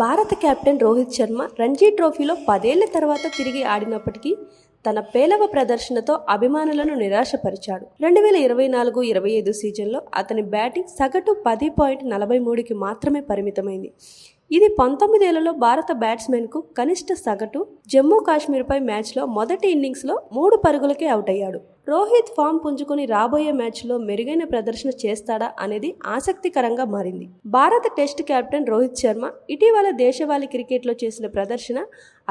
భారత కెప్టెన్ రోహిత్ శర్మ రంజీ ట్రోఫీలో 10 ఏళ్ల తర్వాత తిరిగి ఆడినప్పటికీ తన పేలవ ప్రదర్శనతో అభిమానులను నిరాశపరిచాడు. 2024-25 సీజన్లో అతని బ్యాటింగ్ సగటు 10.43కి మాత్రమే పరిమితమైంది. ఇది 19 ఏళ్లలో భారత బ్యాట్స్మెన్కు కనిష్ట సగటు. జమ్మూ కాశ్మీర్పై మ్యాచ్లో మొదటి ఇన్నింగ్స్లో 3 పరుగులకే అవుట్ అయ్యాడు. రోహిత్ ఫామ్ పుంజుకుని రాబోయే మ్యాచ్లో మెరుగైన ప్రదర్శన చేస్తాడా అనేది ఆసక్తికరంగా మారింది. భారత టెస్ట్ కెప్టెన్ రోహిత్ శర్మ ఇటీవల దేశవాళీ క్రికెట్లో చేసిన ప్రదర్శన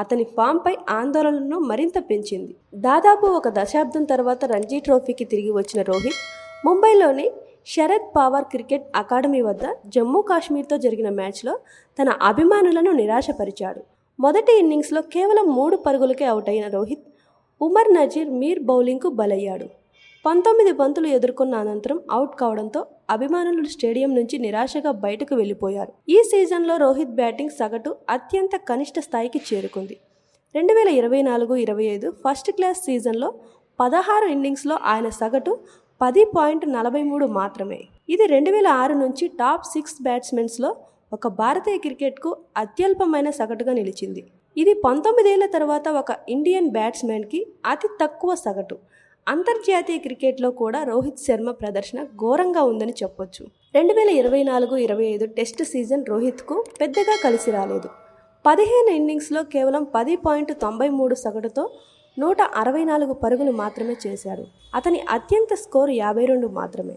అతని ఫామ్పై ఆందోళనను మరింత పెంచింది. దాదాపు ఒక దశాబ్దం తర్వాత రంజీ ట్రోఫీకి తిరిగి వచ్చిన రోహిత్ ముంబైలోని శరద్ పవార్ క్రికెట్ అకాడమీ వద్ద జమ్మూ కాశ్మీర్తో జరిగిన మ్యాచ్లో తన అభిమానులను నిరాశపరిచాడు. మొదటి ఇన్నింగ్స్లో కేవలం 3 పరుగులకే అవుట్ అయిన రోహిత్ ఉమర్ నజీర్ మీర్ బౌలింగ్కు బలయ్యాడు. 19 బంతులు ఎదుర్కొన్న అనంతరం అవుట్ కావడంతో అభిమానులు స్టేడియం నుంచి నిరాశగా బయటకు వెళ్లిపోయారు. ఈ సీజన్లో రోహిత్ బ్యాటింగ్ సగటు అత్యంత కనిష్ట స్థాయికి చేరుకుంది. 2024-25 ఫస్ట్ క్లాస్ సీజన్లో 16 ఇన్నింగ్స్లో ఆయన సగటు 10.43 మాత్రమే. ఇది 2006 నుంచి టాప్ 6 బ్యాట్స్మెన్స్లో ఒక భారతీయ క్రికెట్కు అత్యల్పమైన సగటుగా నిలిచింది. ఇది 19 ఏళ్ల తర్వాత ఒక ఇండియన్ బ్యాట్స్మెన్కి అతి తక్కువ సగటు. అంతర్జాతీయ క్రికెట్లో కూడా రోహిత్ శర్మ ప్రదర్శన ఘోరంగా ఉందని చెప్పొచ్చు. 2024-25 టెస్ట్ సీజన్ రోహిత్కు పెద్దగా కలిసి రాలేదు. 15 ఇన్నింగ్స్లో కేవలం 10.93 సగటుతో 164 పరుగులు మాత్రమే చేశాడు. అతని అత్యంత స్కోరు 52 మాత్రమే.